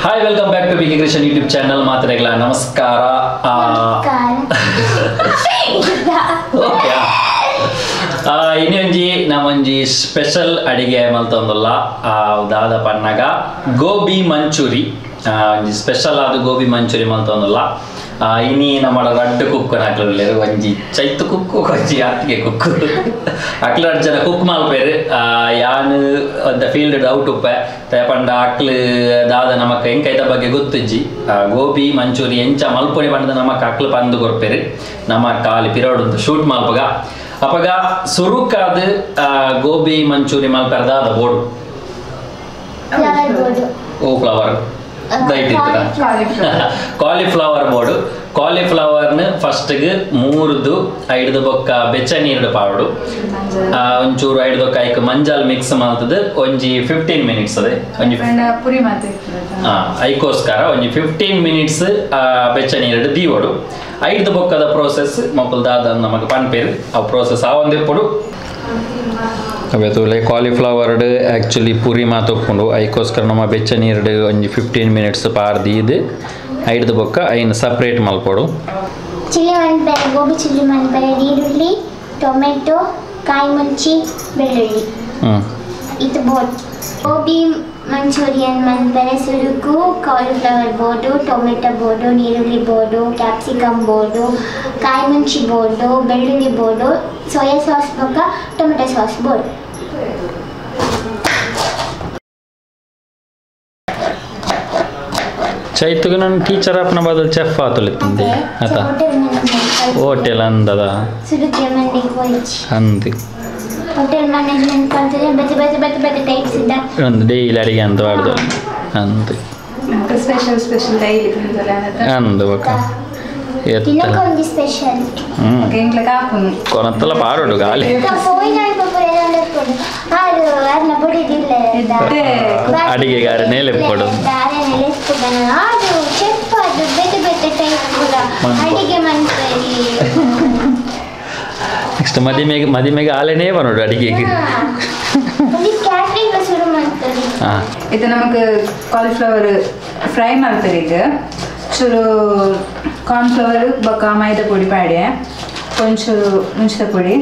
Hi, welcome back to Big Christian YouTube channel. Matragla namaskara. Okay. Ini special adige maltondalla udada pannaga gobi manchuri. Special adu gobi manchuri maltondalla. Ini nama red cook kan aklar leru wanji caitu cook wanji arti cook. Aklar jana cook mal per yan the field out uppa. Tapanda akle dada nama kain kaita bagi guttuji. Gobi manchuri encha malponi panda nama akle pandu korpere. Nama kali period untuk shoot mal paga. Apaga surukadu gobi manchuri mal perda ada board. Flower board. Oh flower. Cauliflower board. Cauliflower ne first ge moordu ಐದು ಬೊಕ್ಕ ಬೆಚ್ಚ ನೀರು ಪಾವಡು ಒಂಚೂರು ಐದು ಬೊಕ್ಕ ಐಕ ಮಂಜಾಲ್ mix ಮಾಡ್ತದೆ ಒಂಜಿ 15 minutes ಅದೇ ಒಂಜಿ ಪುರಿ ಮಾತೆ ಐಕೋಸ್ಕರ ಒಂಜಿ 15 ಮಿನಿಟ್ಸ್ ಬೆಚ್ಚ ನೀರು ದೀವಡು ಐದು ಬೊಕ್ಕದ ಪ್ರೋಸೆಸ್ ಮಕ್ಕಳು ದಾದ ನಮಗೆ ಪನ್ಪೇರು ಆ ಪ್ರೋಸೆಸ್ ಆ ಒಂದಿಪ್ಪಡು ಅವತ್ತು ಕಾಲಿಫ್ಲವರ್ ಆ್ಯಕ್ಚುಲಿ ಪುರಿ ಮಾತೊಕ್ಕೊಂಡು ಐಕೋಸ್ಕರ ನಮ್ಮ ಬೆಚ್ಚ ನೀರು ಒಂಜಿ 15 ಮಿನಿಟ್ಸ್ ಪಾರ್ದಿ ಇದು ಐದು ಬೊಕ್ಕ ಐನು ಸಪ್ರೇಟ್ ಮಲ್ಪಡು ಚಿಲ್ಲಿ ಮಲ್ಪರೆ ಗೋಬಿ ಚಿಲ್ಲಿ ಮಲ್ಪರೆ ಈರುಳ್ಳಿ ಟೊಮೆಟೊ ಕಾಯಿ ಮುಂಚಿ ಬೆಳ್ಳುಳ್ಳಿ ಇದು ಬೋರ್ಡ್ ಗೋಬಿ ಮಂಚೂರಿಯನ್ ಮಲ್ಪರೆ ಸುರುಕು ಕಾಲಿಫ್ಲವರ್ ಬೋರ್ಡು ಟೊಮೆಟೊ ಬೋರ್ಡು ಈರುಳ್ಳಿ ಬೋರ್ಡು ಕ್ಯಾಪ್ಸಿಕಮ್ ಬೋರ್ಡು ಕಾಯಿ ಮುಂಚಿ ಬೋರ್ಡು ಬೆಳ್ಳುಳ್ಳಿ ಬೋರ್ಡು ಸೋಯಾ ಸಾಸ್ ಬೊಕ್ಕ ಟೊಮೆಟೊ ಸಾಸ್ ಬೋರ್ಡ್ ಚೈತುಗ ನನ್ನ ಟೀಚರ್ ಅಪ್ಪನ ಬದಲು ಚೆಫ್ ಆತುಲಿತ್ತಂದೆ ಆತ ಹೋಟೆಲ್ ಅಂದದ ಅಂದು ಹೋಟೆಲ್ ಮ್ಯಾನೇಜ್ಮೆಂಟ್ ಕಲ್ತಿದ್ರೆ ಬೇರೆ ಟೈಪ್ಸ್ ಇದ್ದ ಒಂದು ಡೈಲಿ ಅಡಿಗೆ ಅಂತ ಮಾಡ್ದು ಅಂದು ಸ್ಪೆಷಲ್ ಡೈಲಿ ಅಂದು ಬೊಕ್ಕ ತಿನ್ನಕ್ಕೊಂದು ಸ್ಪೆಷಲ್ ಕೊನತ್ತಲ್ಲ ಪಾರೋಡು ಗಾಲಿ ಅಡಿಗೆಗಾರನೇ ಲೆಪ್ಪಡು ನೆಕ್ಸ್ಟ್ ಮದಿಮೆಗೆ ಆಲೆನೇ ಬರೋಡು ಅಡಿಗೆಗೆ ಇದು ನಮಗೆ ಕಾಲಿಫ್ಲವರ್ ಫ್ರೈ ಮಾಡ್ತಾರೆ ಈಗ ಚೂರು ಕಾರ್ನ್ಫ್ಲವರ್ ಬೊಕ್ಕ ಮೈದಾ ಪೊಡಿ ಪಾಡೆ ಒಂಚೂರು ಮುಂಚಿದ ಪೊಡಿ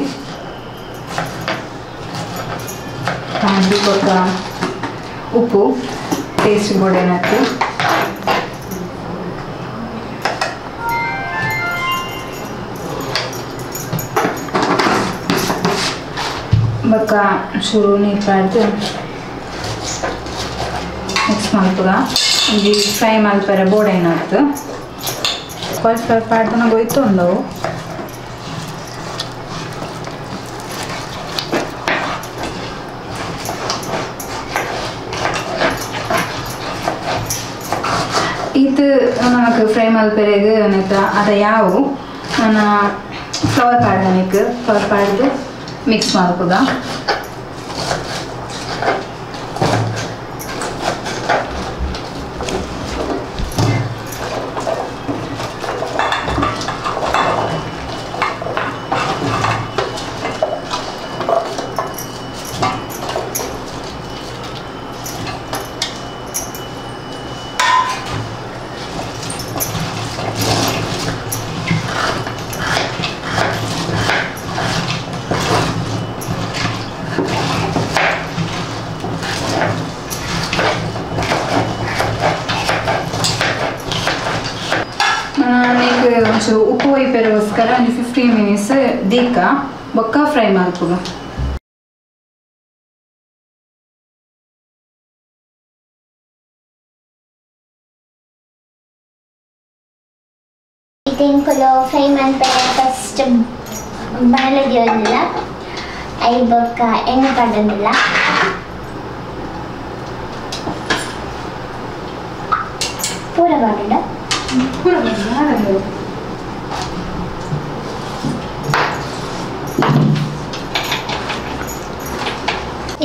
ಅದು ಬೊಕ್ಕ ಉಪ್ಪು ಟೇಸ್ಟ್ ಬೋರ್ಡ್ ಏನಾಯ್ತು ಬೊಕ್ಕ ಚೂರು ನೀರು ಪಾಡ್ದು ಮಿಕ್ಸ್ ಮಾಡ್ತದ ಒಂದು ಫ್ರೈ ಮಾಡ್ತಾರೆ ಬೋರ್ಡ್ ಏನಾಯ್ತು ಕಾಲಿಫ್ಲವರ್ ಪಾಡ್ದು ನಂಗೆ ಹೋಯ್ತು ಒಂದವು ಇದು ನಮಗೆ ಫ್ರೈ ಮಲ್ಪೆರೆಗೆ ಅದ ಯಾವು ನಾನು ಫ್ಲವರ್ ಪಾಡ್ದೆ ನನಗೆ ಫ್ಲವರ್ ಪಾಡ್ದು ಮಿಕ್ಸ್ ಮಾಡ್ಬೋದ ಒಂಚೂರು ಉಪ್ಪು ಒಯ್ಪೆರೋಸ್ಕರ ಒಂದು 15 ಮಿನಿಟ್ಸ್ ದೀಕ ಬೊಕ್ಕ ಫ್ರೈ ಮಾಡ್ಬೋದು ಇದೆಂಕುಲು ಫ್ರೈ ಮಾಡ್ತಾರೆ ಫಸ್ಟ್ ಬಾಣಲೆದಿಲ್ಲ ಐ ಬೊಕ್ಕ ಎಣ್ಣೆ ಪಡೋದಿಲ್ಲ ಪೂರ ಬಾಡ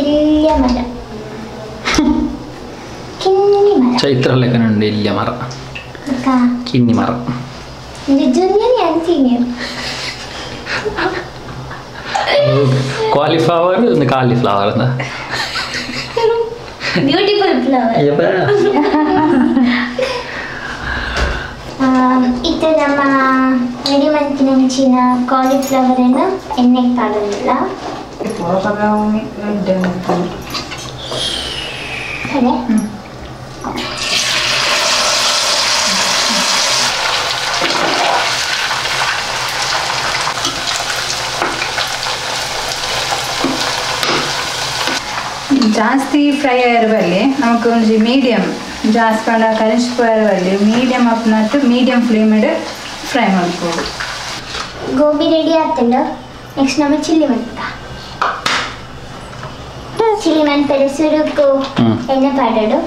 ಇಲ್ಲಿಯ ಮರ ಕಿನ್ನಿ ಮರ ಚೈತ್ರ ಲೆಕ್ಕನುಂಡು ಇಲ್ಲಿಯ ಮರ ಕಿನ್ನಿ ಮರ ಜುನ್ಯನಿ ಅಂತೀನಿ ಕಾಲಿಫ್ಲವರ್ ಒಂದು ಕಾಲಿಫ್ಲವರ್ ಬ್ಯೂಟಿಫುಲ್ ಫ್ಲವರ್ ಇದು ನಮ್ಮ ರೆಡಿ ಮಂತಿನಂಚಿನ ಕಾಲಿಫ್ಲವರನ್ನು ಎಣ್ಣೆಗೆ ಕಾಡೋದಿಲ್ಲ. ಅದೇ ಜಾಸ್ತಿ ಫ್ರೈ ಆಗಿರುವಲ್ಲಿ ನಮಗೆ ಒಂದು ಮೀಡಿಯಮ್ ಜಾಸ್ತಿ ಪಂಡ ಕಲಿಸ್ಕೊಳ್ಳುವಲ್ಲಿ ಮೀಡಿಯಮ್ ಅಪ್ನಟ್ಟು ಮೀಡಿಯಮ್ ಫ್ಲೇಮ್ ಇಡು ಫ್ರೈ ಮಾಡ್ಬೋದು. ಗೋಬಿ ರೆಡಿ ಆತಂಡ ನೆಕ್ಸ್ಟ್ ನಮ್ಮ ಚಿಲ್ಲಿ ಮಂತ ಚಿಲ್ಲಿ ಮಂತದ ಸುರುಕು ಎಣ್ಣೆ ಪಾಡೋಡು.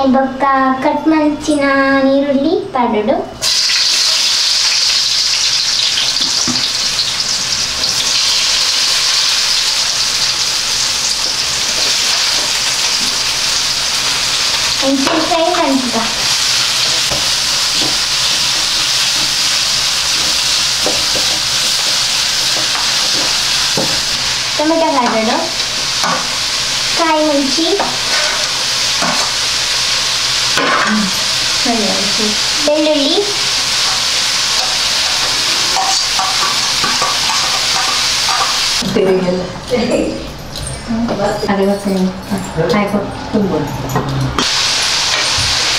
ಐ ಬೊಕ್ಕ ಕಟ್ ಮಂಚಿನ ನೀರುಳ್ಳಿ ಪಾಡೋಡು. ಫ್ರೈ ಮಂತ ಟೊಮೆಟೊ ಪಾಡೋಡು. ಕಾಯಿ ಮುಂಚಿ ಬೆಳ್ಳುಳ್ಳಿ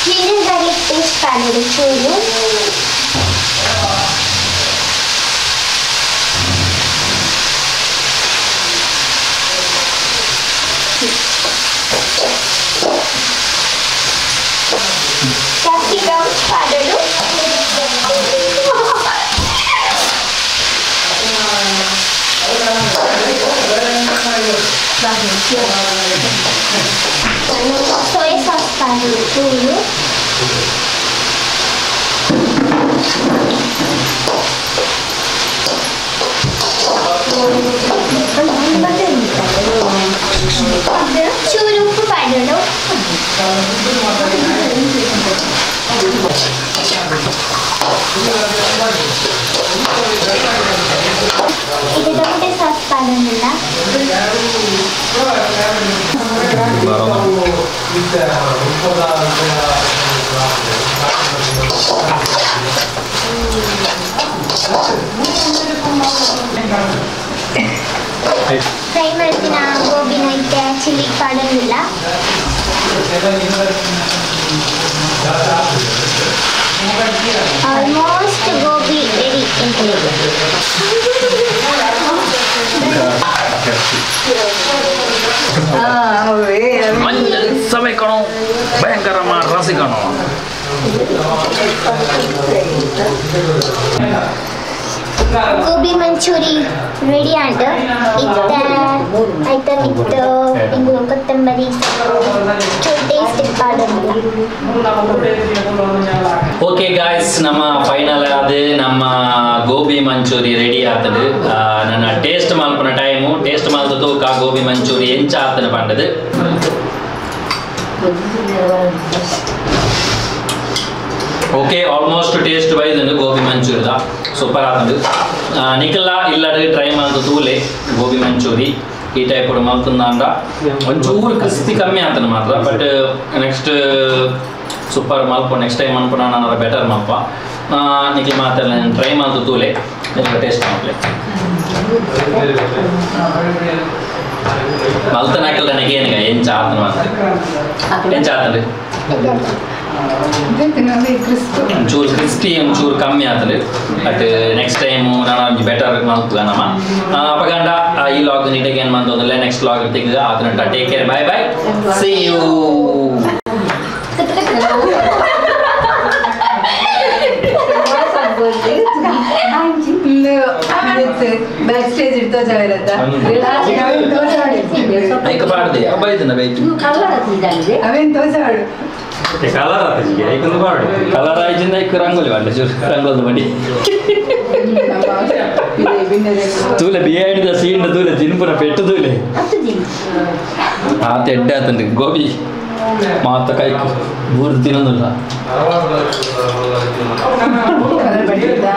ಜಿಂಜರ್ ಗಾರ್ಲಿಕ್ ಪೇಸ್ಟ್ ಪಾಡೋದು ಚೂರು. ಕ್ಯಾಪ್ಸಿಕಮ್ ಪಾಡೋದು. ಸೋಯಾ ಸಾಸ್ ಪಾಡೋದು ಚೂರು. ಚೂರು ಉಪ್ಪು ಪಾಡೋದು. ಇದು ಟೊಮೆಟೊ ಸಾಸ್ ಪಾಡೋದಿಲ್ಲ. ಫ್ರೈ ಮಾಡ್ತಿನ ಗೋಬಿನ ಇತ್ತೆ ಚಿಲ್ಲಿ ಪಾಡೋದಿಲ್ಲ. ಆಲ್ಮೋಸ್ಟ್ ಗೋಬಿ ರೆಡಿ ಸಮಯ ಕಣೋ ಭಯಂಕರ ರಾಸಿ ಕಣೋ. ಗೋಬಿ ಮಂಚೂರಿ ರೆಡಿ ಆಂಡ್ ಇತ್ತ ಐಟಮ್ ಇತ್ತು ಇಂಗು ಕೊತ್ತಂಬರಿ ಟೇಸ್ಟ್ ಪಾಡೋದು. ಓಕೆ ಗಾಯ್ಸ್, ನಮ್ಮ ಫೈನಲ್ ಆದ ನಮ್ಮ ಗೋಬಿ ಮಂಚೂರಿ ರೆಡಿ ಆಗ್ತದೆ. ನನ್ನ ಟೇಸ್ಟ್ ಮಲ್ಪನ ಟೈಮು ಟೇಸ್ಟ್ ಮಲ್ತು ತೂಕ ಗೋಬಿ ಮಂಚೂರಿ ಎಂಚ ಆಗ್ತದೆ ಪಂಡದು. ಓಕೆ, ಆಲ್ಮೋಸ್ಟ್ ಟೇಸ್ಟ್ ಬೈದು ಗೋಬಿ ಮಂಚೂರಿದ ಸೂಪರ್ ಆಗ್ತದೆ. ನಿಖಿಲ ಇಲ್ಲಡೆ ಟ್ರೈ ಮಾಡ್ದು ತೂಲೆ ಗೋಬಿ ಮಂಚೂರಿ ಈ ಟೈಪ್ ಮಲ್ತಂದ ಒಂಚೂರು ಕ್ರಿಸ್ಪಿ ಕಮ್ಮಿ ಆಗ್ತಾನೆ ಮಾತ್ರ. ಬಟ್ ನೆಕ್ಸ್ಟ್ ಸೂಪರ್ ಮಲ್ಪ ನೆಕ್ಸ್ಟ್ ಟೈಮ್ ಅನ್ಪುಣ ನಾನು ಬೆಟರ್ ಮಲ್ಪ ನಿಖಿಲ್ ಮಾತ್ರ ಟ್ರೈ ಮಾಡ್ದು ತೂಲೆ ಟೇಸ್ಟ್ ಮಾಡ್ಲೆ ಮಲ್ತನಾಕಲ್ ನನಗೆ ಏನಿಗ ಎಂಚ ಆತನ ಮಾತ್ರ ಎಂಚ ಆಗ್ತದೆ. ಒಂಚೂರು ಕ್ರಿಸ್ಪಿ ಒಂಚೂರು ಕಮ್ಮಿ ಆಗ್ತದೆ. ಬಟ್ ನೆಕ್ಸ್ಟ್ ಟೈಮು ನಾನು ಬೆಟರ್ ಮಾಡ್ತದ ನಮ್ಮ ಅಪಗಂಡ ಈ ಲಾಗ್ ನೀಟಾಗಿ ಏನು ಮಾಡ್ತಂದ್ರೆ ನೆಕ್ಸ್ಟ್ ಲಾಗ್ ತೆಗೆದ ಅದನ್ನ take care. Bye bye, see you. Back stage ಇಡ್ತೋ ಜಾವಿರತ್ತ ಪಾಡ್ದೆ ಬೈದನ ಬೈತು ಅವೇನು ತೋಜಾಡು ಕಲರ್ ಆತಜಿಗೆ ಐಕೊಂದು ಪಾಡು ಕಲರ್ ಆಯ್ಜಿಂದ ಐಕ್ ರಂಗೋಲಿ ಮಾಡ್ಲೆ ಚೂರು ರಂಗೋಲಿ ಮಾಡಿ ತೂಲೆ ಬಿಯಾಡಿದ ಸೀಂಡ ತೂಲೆ ತಿನ್ಪುರ ಪೆಟ್ಟು ತೂಲೆ ಆ ತೆಡ್ಡೆ ಆತಂಡಿ ಗೋಬಿ ಮಾತ ಕೈ ಬೂರು ತಿನ್ನೋದಿಲ್ಲ. ಕಲರ್ ಬಡಿಯುತ್ತಾ